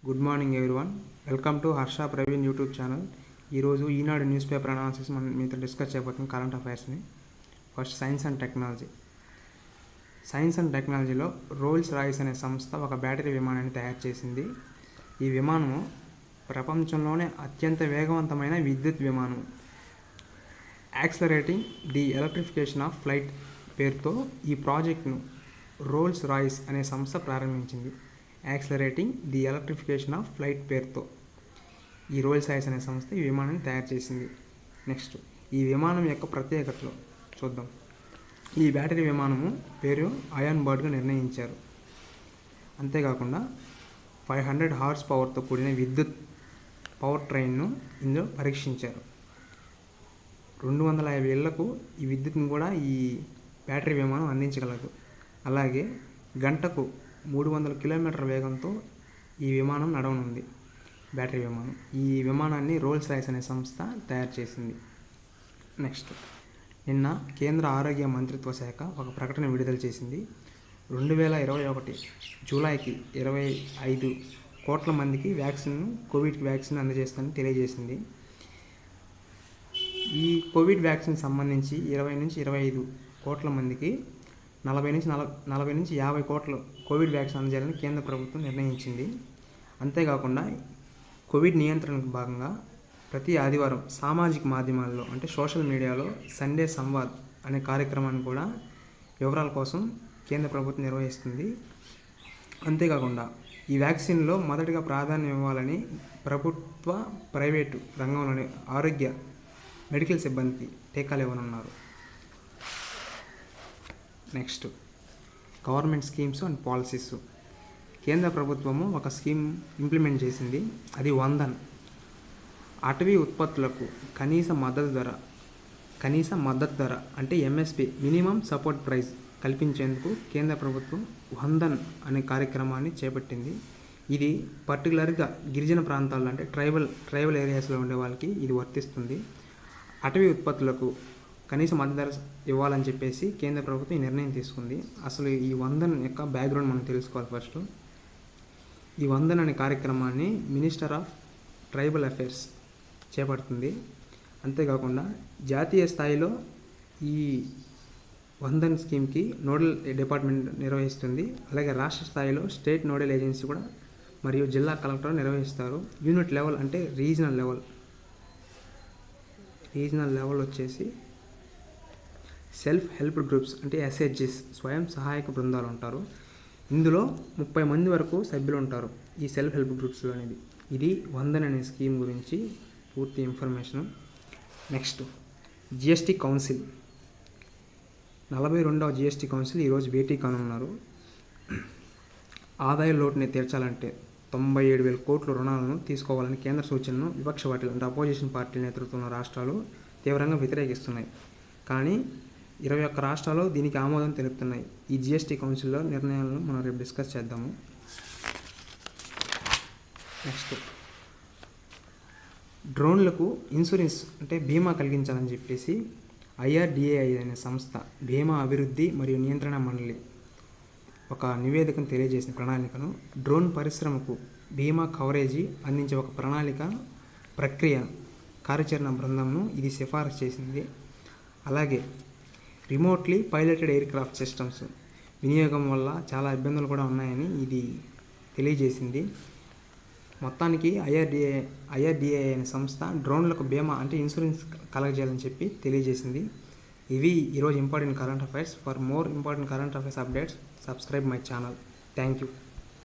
Good morning everyone. Welcome to Harsha Praveen YouTube channel. ఈరోజు Eenadu news paper analysis మనం మీతో discuss చేయబోతున్నాం కరెంట్ అఫైర్స్ని. First science and technology. Science and టెక్నాలజీలో రోల్స్ రాయిస్ అనే సంస్థ ఒక బ్యాటరీ విమానాన్ని తయారు చేసింది. ఈ విమానము ప్రపంచంలోనే అత్యంత వేగవంతమైన విద్యుత్ విమానం. Accelerating the electrification of flight పేరుతో ఈ ప్రాజెక్ట్ను రోల్స్ రాయిస్ అనే సంస్థ ప్రారంభించింది. Accelerating the electrification of flight పేరుతో ఈ రోల్స్ రాయిస్ అనే సంస్థ ఈ విమానాన్ని తయారు చేసింది. నెక్స్ట్, ఈ విమానం యొక్క ప్రత్యేకతలు చూద్దాం. ఈ బ్యాటరీ విమానము పేరు అయాన్ బర్డ్గా నిర్ణయించారు. అంతేకాకుండా 500 హార్స్ పవర్తో కూడిన విద్యుత్ పవర్ ట్రైన్ను ఇందులో పరీక్షించారు. 250 ఏళ్లకు ఈ విద్యుత్ని కూడా ఈ బ్యాటరీ విమానం అందించగలదు. అలాగే గంటకు 300 కిలోమీటర్ల వేగంతో ఈ విమానం నడవనుంది. బ్యాటరీ విమానం. ఈ విమానాన్ని రోల్స్ రాయిస్ అనే సంస్థ తయారు చేసింది. నెక్స్ట్, నిన్న కేంద్ర ఆరోగ్య మంత్రిత్వ శాఖ ఒక ప్రకటన విడుదల చేసింది. 2021 జూలైకి 25 కోట్ల మందికి కోవిడ్ వ్యాక్సిన్ అందజేస్తుందని తెలియజేసింది. ఈ కోవిడ్ వ్యాక్సిన్ సంబంధించి 20 నుంచి 25 కోట్ల మందికి 40 నుంచి 50 కోట్ల కోవిడ్ వ్యాక్సిన్ అందజేయాలని కేంద్ర ప్రభుత్వం నిర్ణయించింది. అంతేకాకుండా కోవిడ్ నియంత్రణకు భాగంగా ప్రతి ఆదివారం సామాజిక మాధ్యమాల్లో అంటే సోషల్ మీడియాలో సండే సంవాద్ అనే కార్యక్రమాన్ని కూడా వివరాల కోసం కేంద్ర ప్రభుత్వం నిర్వహిస్తుంది. అంతేకాకుండా ఈ వ్యాక్సిన్లో మొదటిగా ప్రాధాన్యం ఇవ్వాలని ప్రభుత్వ ప్రైవేటు రంగంలోని ఆరోగ్య మెడికల్ సిబ్బందికి టీకాలు ఇవ్వనున్నారు. Next, government schemes and policies. కేంద్ర ప్రభుత్వము ఒక స్కీమ్ ఇంప్లిమెంట్ చేసింది. అది వందన్. అటవీ ఉత్పత్తులకు కనీస మద్దతు ధర అంటే ఎంఎస్పి మినిమం సపోర్ట్ ప్రైస్ కల్పించేందుకు కేంద్ర ప్రభుత్వం వందన్ అనే కార్యక్రమాన్ని చేపట్టింది. ఇది పర్టికులర్గా గిరిజన ప్రాంతాల్లో అంటే ట్రైబల్ ఏరియాస్లో ఉండే వాళ్ళకి ఇది వర్తిస్తుంది. అటవీ ఉత్పత్తులకు కనీస మద్దతు ధర ఇవ్వాలని చెప్పేసి కేంద్ర ప్రభుత్వం ఈ నిర్ణయం తీసుకుంది. అసలు ఈ వందన్ యొక్క బ్యాక్గ్రౌండ్ మనం తెలుసుకోవాలి. ఫస్ట్, ఈ వందన్ అనే కార్యక్రమాన్ని మినిస్టర్ ఆఫ్ ట్రైబల్ అఫైర్స్ చేపడుతుంది. అంతేకాకుండా జాతీయ స్థాయిలో ఈ వందన్ స్కీమ్కి నోడల్ డిపార్ట్మెంట్ నిర్వహిస్తుంది. అలాగే రాష్ట్ర స్థాయిలో స్టేట్ నోడల్ ఏజెన్సీ కూడా మరియు జిల్లా కలెక్టర్ నిర్వహిస్తారు. యూనిట్ లెవెల్ అంటే రీజనల్ లెవెల్ వచ్చేసి సెల్ఫ్ హెల్ప్ గ్రూప్స్ అంటే ఎస్హెచ్జిస్ స్వయం సహాయక బృందాలు ఉంటారు. ఇందులో 30 మంది వరకు సభ్యులు ఉంటారు ఈ సెల్ఫ్ హెల్ప్ గ్రూప్స్లో అనేది. ఇది వందన్ అనే స్కీమ్ గురించి పూర్తి ఇన్ఫర్మేషన్. Next, GST council. 42వ జిఎస్టీ కౌన్సిల్ ఈరోజు భేటీ కానున్నారు. ఆదాయ లోటుని తీర్చాలంటే 97,000 కోట్ల రుణాలను తీసుకోవాలని కేంద్ర సూచనను విపక్ష పార్టీలు అంటే అపోజిషన్ పార్టీల నేతృత్వంలో రాష్ట్రాలు తీవ్రంగా వ్యతిరేకిస్తున్నాయి. కానీ 21 రాష్ట్రాలు దీనికి ఆమోదం తెలుపుతున్నాయి. ఈ జిఎస్టీ కౌన్సిల్లో నిర్ణయాలను మనం రేపు డిస్కస్ చేద్దాము. నెక్స్ట్, డ్రోన్లకు ఇన్సూరెన్స్ అంటే బీమా కలిగించాలని చెప్పేసి IRDAI అనే సంస్థ బీమా అభివృద్ధి మరియు నియంత్రణ మండలి ఒక నివేదికను తెలియజేసిన ప్రణాళికను డ్రోన్ పరిశ్రమకు బీమా కవరేజీ అందించే ఒక ప్రక్రియ కార్యాచరణ బృందంను ఇది సిఫారసు చేసింది. అలాగే remotely piloted air craft systems వినియోగం వల్ల చాలా ఇబ్బందులు కూడా ఉన్నాయని ఇది తెలియజేసింది. మొత్తానికి IRDAI అనే సంస్థ డ్రోన్లకు బీమా అంటే ఇన్సూరెన్స్ కలగజేయాలని చెప్పి తెలియజేసింది. ఇవి ఈరోజు important current affairs. For more important current affairs updates subscribe my channel. Thank you.